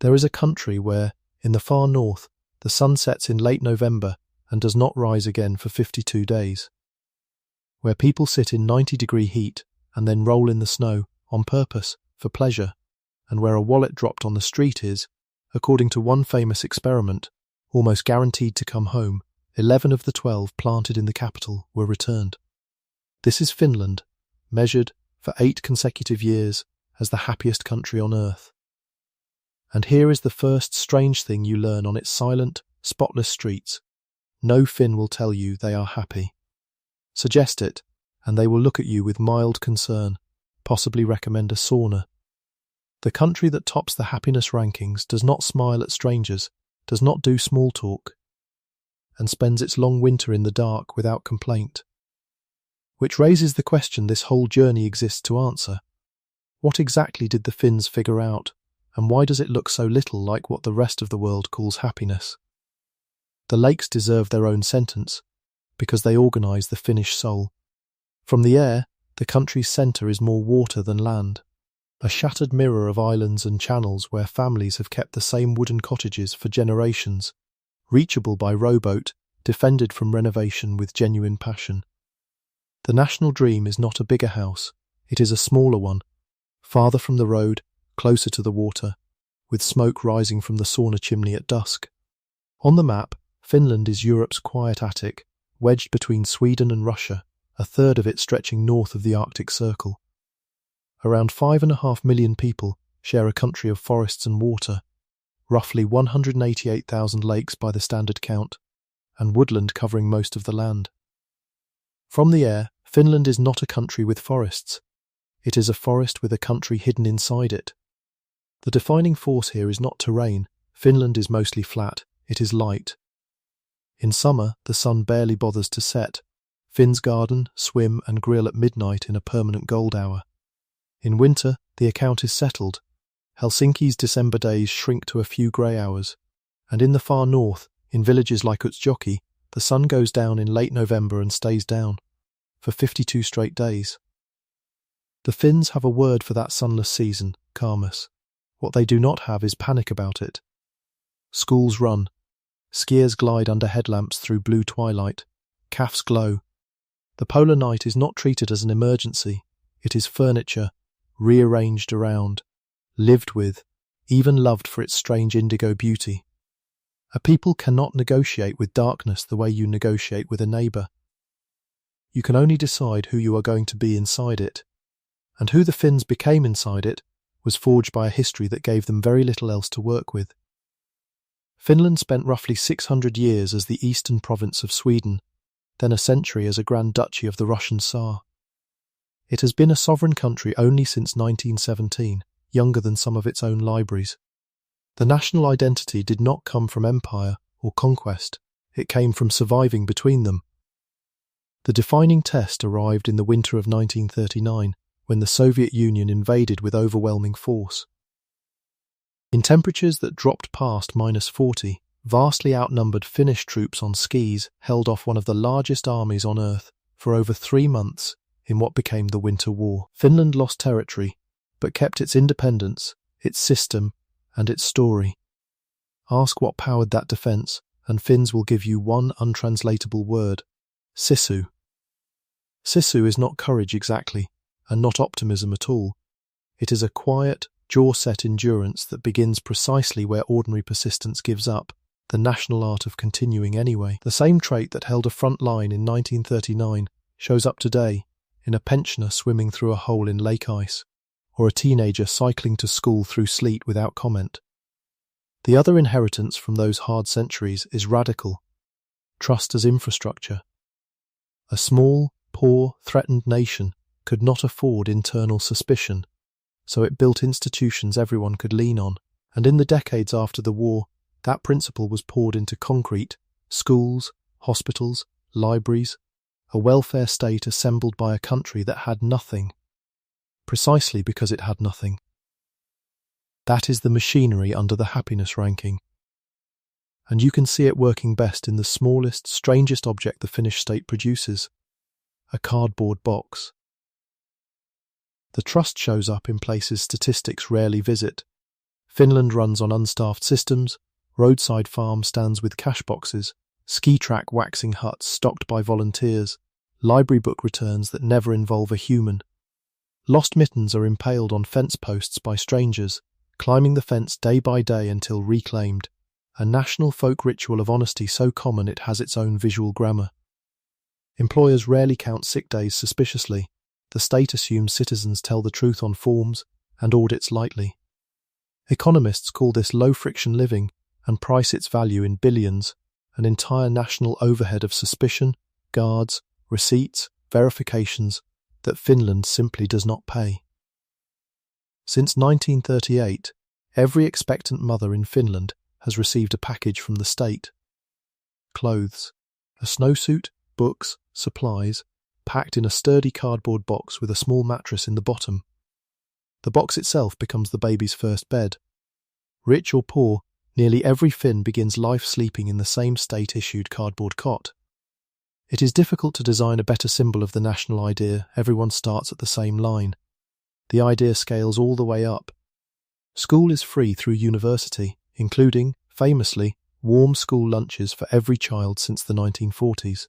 There is a country where, in the far north, the sun sets in late November and does not rise again for 52 days. Where people sit in 90-degree heat and then roll in the snow on purpose, for pleasure, and where a wallet dropped on the street is, according to one famous experiment, almost guaranteed to come home. 11 of the 12 planted in the capital were returned. This is Finland, measured for 8 consecutive years as the happiest country on earth. And here is the first strange thing you learn on its silent, spotless streets. No Finn will tell you they are happy. Suggest it, and they will look at you with mild concern, possibly recommend a sauna. The country that tops the happiness rankings does not smile at strangers, does not do small talk, and spends its long winter in the dark without complaint. Which raises the question this whole journey exists to answer. What exactly did the Finns figure out, and why does it look so little like what the rest of the world calls happiness? The lakes deserve their own sentence, because they organise the Finnish soul. From the air, the country's centre is more water than land, a shattered mirror of islands and channels where families have kept the same wooden cottages for generations, reachable by rowboat, defended from renovation with genuine passion. The national dream is not a bigger house, it is a smaller one, farther from the road, closer to the water, with smoke rising from the sauna chimney at dusk. On the map, Finland is Europe's quiet attic, wedged between Sweden and Russia, a third of it stretching north of the Arctic Circle. Around 5.5 million people share a country of forests and water, roughly 188,000 lakes by the standard count, and woodland covering most of the land. From the air, Finland is not a country with forests. It is a forest with a country hidden inside it. The defining force here is not terrain. Finland is mostly flat, it is light. In summer, the sun barely bothers to set. Finns garden, swim and grill at midnight in a permanent gold hour. In winter, the account is settled. Helsinki's December days shrink to a few grey hours. And in the far north, in villages like Utsjoki, the sun goes down in late November and stays down for 52 straight days. The Finns have a word for that sunless season, calmus. What they do not have is panic about it. Schools run. Skiers glide under headlamps through blue twilight. Cafes glow. The polar night is not treated as an emergency. It is furniture, rearranged around, lived with, even loved for its strange indigo beauty. A people cannot negotiate with darkness the way you negotiate with a neighbour. You can only decide who you are going to be inside it. And who the Finns became inside it was forged by a history that gave them very little else to work with. Finland spent roughly 600 years as the eastern province of Sweden, then a century as a Grand Duchy of the Russian Tsar. It has been a sovereign country only since 1917, younger than some of its own libraries. The national identity did not come from empire or conquest, it came from surviving between them. The defining test arrived in the winter of 1939, when the Soviet Union invaded with overwhelming force. In temperatures that dropped past -40, vastly outnumbered Finnish troops on skis held off one of the largest armies on earth for over 3 months in what became the Winter War. Finland lost territory, but kept its independence, its system, and its story. Ask what powered that defence, and Finns will give you one untranslatable word: sisu. Sisu is not courage exactly, and not optimism at all. It is a quiet, jaw-set endurance that begins precisely where ordinary persistence gives up, the national art of continuing anyway. The same trait that held a front line in 1939 shows up today in a pensioner swimming through a hole in lake ice, or a teenager cycling to school through sleet without comment. The other inheritance from those hard centuries is radical: trust as infrastructure. A small, poor, threatened nation could not afford internal suspicion, so it built institutions everyone could lean on, and in the decades after the war, that principle was poured into concrete: schools, hospitals, libraries, a welfare state assembled by a country that had nothing, precisely because it had nothing. That is the machinery under the happiness ranking. And you can see it working best in the smallest, strangest object the Finnish state produces: a cardboard box. The trust shows up in places statistics rarely visit. Finland runs on unstaffed systems, roadside farm stands with cash boxes, ski track waxing huts stocked by volunteers, library book returns that never involve a human. Lost mittens are impaled on fence posts by strangers, climbing the fence day by day until reclaimed, a national folk ritual of honesty so common it has its own visual grammar. Employers rarely count sick days suspiciously. The state assumes citizens tell the truth on forms and audits lightly. Economists call this low-friction living and price its value in billions, an entire national overhead of suspicion, guards, receipts, verifications that Finland simply does not pay. Since 1938, every expectant mother in Finland has received a package from the state. Clothes, a snowsuit, books, supplies, packed in a sturdy cardboard box with a small mattress in the bottom. The box itself becomes the baby's first bed. Rich or poor, nearly every Finn begins life sleeping in the same state-issued cardboard cot. It is difficult to design a better symbol of the national idea. Everyone starts at the same line. The idea scales all the way up. School is free through university, including, famously, warm school lunches for every child since the 1940s.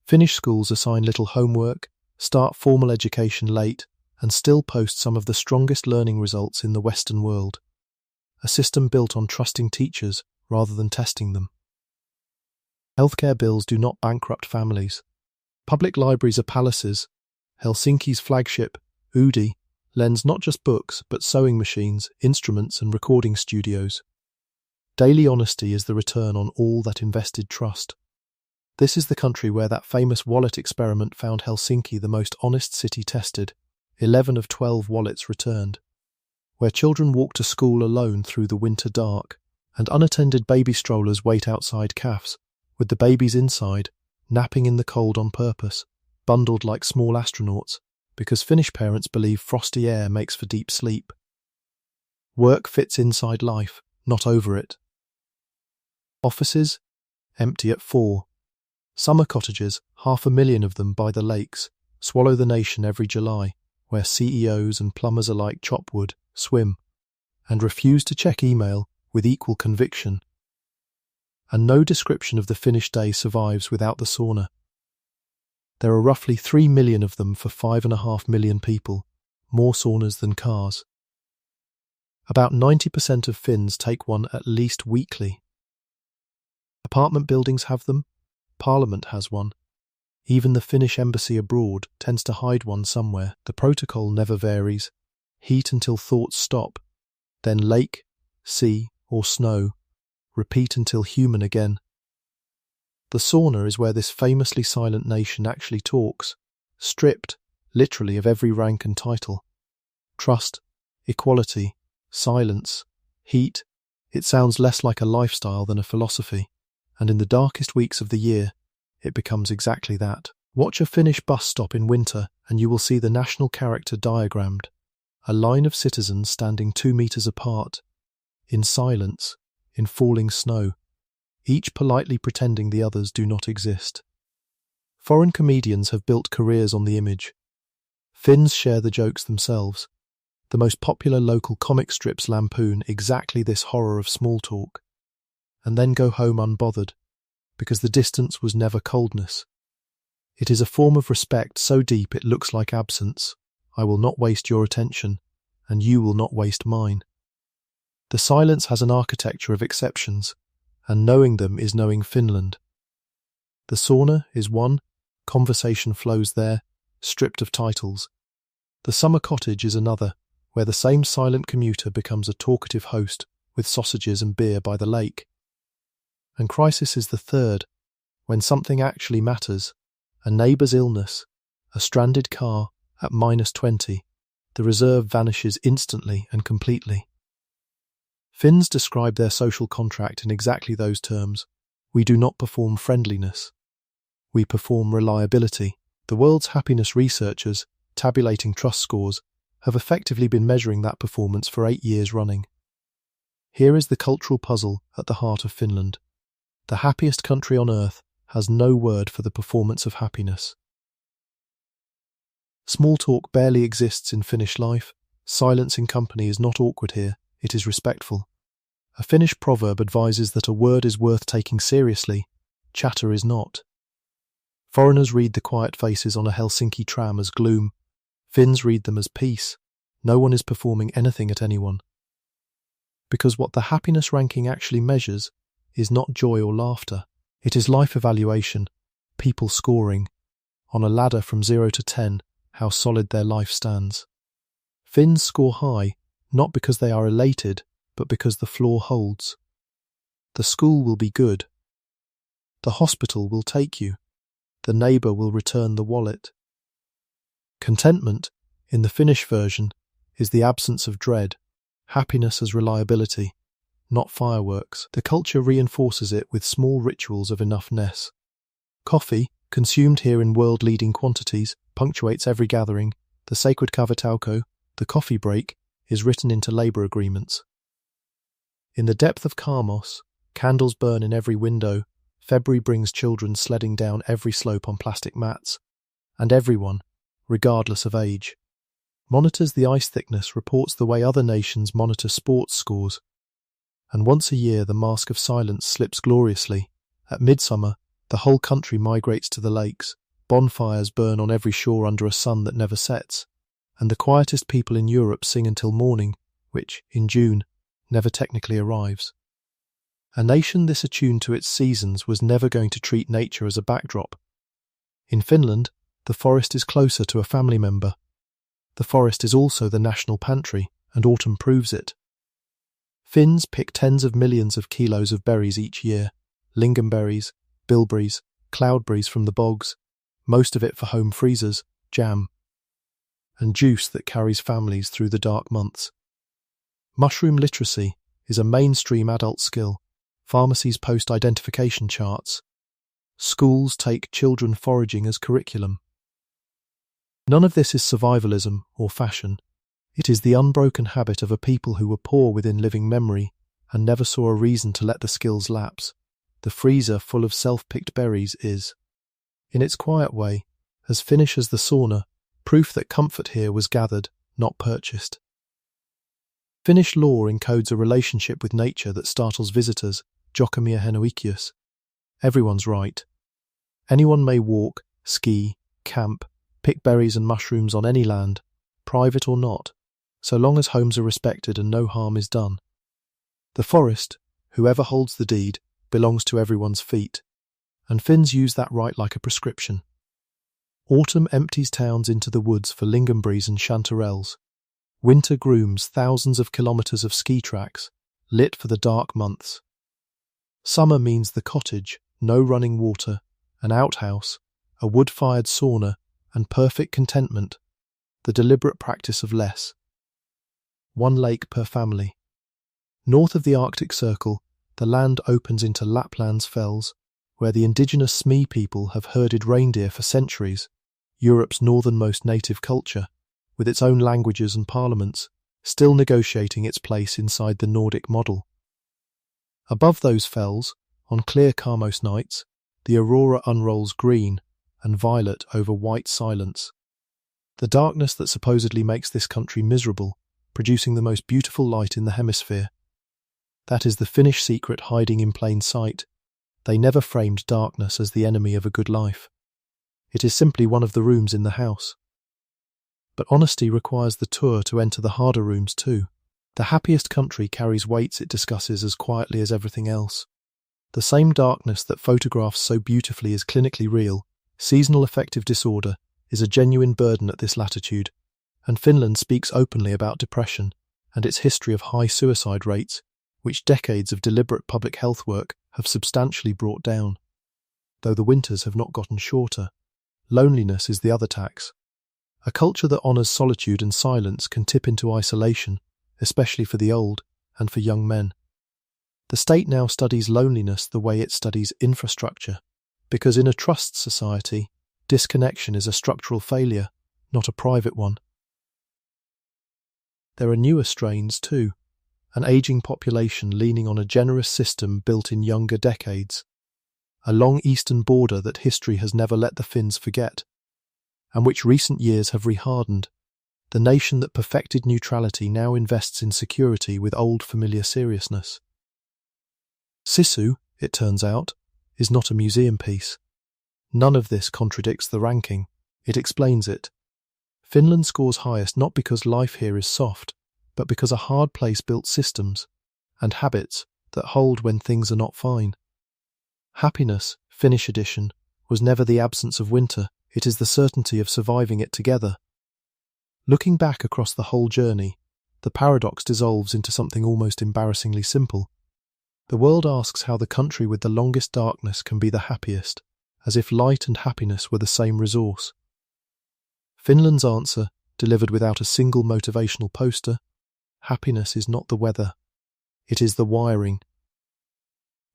Finnish schools assign little homework, start formal education late, and still post some of the strongest learning results in the Western world. A system built on trusting teachers rather than testing them. Healthcare bills do not bankrupt families. Public libraries are palaces. Helsinki's flagship, Udi, lends not just books but sewing machines, instruments and recording studios. Daily honesty is the return on all that invested trust. This is the country where that famous wallet experiment found Helsinki the most honest city tested. 11 of 12 wallets returned. Where children walk to school alone through the winter dark, and unattended baby strollers wait outside cafes, with the babies inside, napping in the cold on purpose, bundled like small astronauts, because Finnish parents believe frosty air makes for deep sleep. Work fits inside life, not over it. Offices, empty at 4. Summer cottages, 500,000 of them by the lakes, swallow the nation every July, where CEOs and plumbers alike chop wood, swim, and refuse to check email with equal conviction. And no description of the Finnish day survives without the sauna. There are roughly 3 million of them for 5.5 million people, more saunas than cars. About 90% of Finns take one at least weekly. Apartment buildings have them, Parliament has one. Even the Finnish embassy abroad tends to hide one somewhere. The protocol never varies. Heat until thoughts stop, then lake, sea, or snow. Repeat until human again. The sauna is where this famously silent nation actually talks, stripped, literally, of every rank and title. Trust, equality, silence, heat. It sounds less like a lifestyle than a philosophy, and in the darkest weeks of the year, it becomes exactly that. Watch a Finnish bus stop in winter and you will see the national character diagrammed. A line of citizens standing 2 meters apart, in silence, in falling snow, each politely pretending the others do not exist. Foreign comedians have built careers on the image. Finns share the jokes themselves. The most popular local comic strips lampoon exactly this horror of small talk, and then go home unbothered, because the distance was never coldness. It is a form of respect so deep it looks like absence. I will not waste your attention, and you will not waste mine. The silence has an architecture of exceptions, and knowing them is knowing Finland. The sauna is one, conversation flows there, stripped of titles. The summer cottage is another, where the same silent commuter becomes a talkative host with sausages and beer by the lake. And crisis is the third, when something actually matters, a neighbour's illness, a stranded car at -20, the reserve vanishes instantly and completely. Finns describe their social contract in exactly those terms. We do not perform friendliness. We perform reliability. The world's happiness researchers, tabulating trust scores, have effectively been measuring that performance for 8 years running. Here is the cultural puzzle at the heart of Finland. The happiest country on earth has no word for the performance of happiness. Small talk barely exists in Finnish life. Silence in company is not awkward here. it is respectful. A Finnish proverb advises that a word is worth taking seriously, chatter is not. Foreigners read the quiet faces on a Helsinki tram as gloom. Finns read them as peace. No one is performing anything at anyone. Because what the happiness ranking actually measures is not joy or laughter. It is life evaluation, people scoring, on a ladder from 0 to 10, how solid their life stands. Finns score high, not because they are elated, but because the floor holds. The school will be good. The hospital will take you. The neighbour will return the wallet. Contentment, in the Finnish version, is the absence of dread, happiness as reliability, not fireworks. The culture reinforces it with small rituals of enoughness. Coffee, consumed here in world-leading quantities, punctuates every gathering. The sacred kavatauko, the coffee break, is written into labour agreements. In the depth of Karmos, candles burn in every window. February brings children sledding down every slope on plastic mats, and everyone, regardless of age, monitors the ice thickness, reports the way other nations monitor sports scores. And once a year the mask of silence slips gloriously. At midsummer, the whole country migrates to the lakes. Bonfires burn on every shore under a sun that never sets, and the quietest people in Europe sing until morning, which, in June, never technically arrives. A nation this attuned to its seasons was never going to treat nature as a backdrop. In Finland, the forest is closer to a family member. The forest is also the national pantry, and autumn proves it. Finns pick tens of millions of kilos of berries each year, lingonberries, bilberries, cloudberries from the bogs, most of it for home freezers, jam, and juice that carries families through the dark months. Mushroom literacy is a mainstream adult skill. Pharmacies post identification charts. Schools take children foraging as curriculum. None of this is survivalism or fashion. It is the unbroken habit of a people who were poor within living memory and never saw a reason to let the skills lapse. The freezer full of self-picked berries is, in its quiet way, as Finnish as the sauna, proof that comfort here was gathered, not purchased. Finnish law encodes a relationship with nature that startles visitors, jokamia henoikius. Everyone's right. Anyone may walk, ski, camp, pick berries and mushrooms on any land, private or not, so long as homes are respected and no harm is done. The forest, whoever holds the deed, belongs to everyone's feet, and Finns use that right like a prescription. Autumn empties towns into the woods for lingonberries and chanterelles. Winter grooms thousands of kilometres of ski tracks, lit for the dark months. Summer means the cottage, no running water, an outhouse, a wood-fired sauna, and perfect contentment, the deliberate practice of less. 1 lake per family. North of the Arctic Circle, the land opens into Lapland's fells, where the indigenous Smee people have herded reindeer for centuries, Europe's northernmost native culture, with its own languages and parliaments, still negotiating its place inside the Nordic model. Above those fells, on clear Karmos nights, the aurora unrolls green and violet over white silence. The darkness that supposedly makes this country miserable, producing the most beautiful light in the hemisphere. That is the Finnish secret hiding in plain sight. They never framed darkness as the enemy of a good life. It is simply one of the rooms in the house. But honesty requires the tour to enter the harder rooms too. The happiest country carries weights it discusses as quietly as everything else. The same darkness that photographs so beautifully is clinically real. Seasonal affective disorder is a genuine burden at this latitude, and Finland speaks openly about depression and its history of high suicide rates, which decades of deliberate public health work have substantially brought down. Though the winters have not gotten shorter, loneliness is the other tax. A culture that honours solitude and silence can tip into isolation, especially for the old and for young men. The state now studies loneliness the way it studies infrastructure, because in a trust society, disconnection is a structural failure, not a private one. There are newer strains too, an ageing population leaning on a generous system built in younger decades, a long eastern border that history has never let the Finns forget, and which recent years have rehardened. the nation that perfected neutrality now invests in security with old familiar seriousness. Sisu, it turns out, is not a museum piece. None of this contradicts the ranking. It explains it. Finland scores highest not because life here is soft, but because a hard place built systems and habits that hold when things are not fine. Happiness, Finnish edition, was never the absence of winter, it is the certainty of surviving it together. Looking back across the whole journey, the paradox dissolves into something almost embarrassingly simple. The world asks how the country with the longest darkness can be the happiest, as if light and happiness were the same resource. Finland's answer, delivered without a single motivational poster: happiness is not the weather, it is the wiring.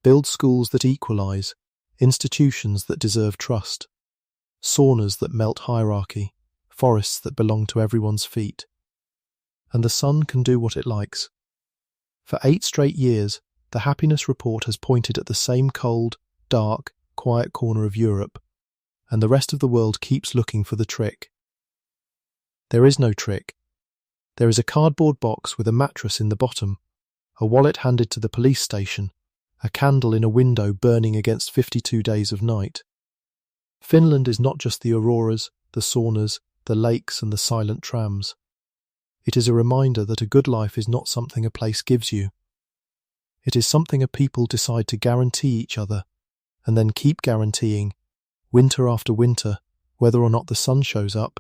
Build schools that equalize, institutions that deserve trust, saunas that melt hierarchy, forests that belong to everyone's feet. And the sun can do what it likes. For 8 straight years, the Happiness Report has pointed at the same cold, dark, quiet corner of Europe, and the rest of the world keeps looking for the trick. There is no trick. There is a cardboard box with a mattress in the bottom, a wallet handed to the police station, a candle in a window burning against 52 days of night. Finland is not just the auroras, the saunas, the lakes and the silent trams. It is a reminder that a good life is not something a place gives you. It is something a people decide to guarantee each other, and then keep guaranteeing, winter after winter, whether or not the sun shows up,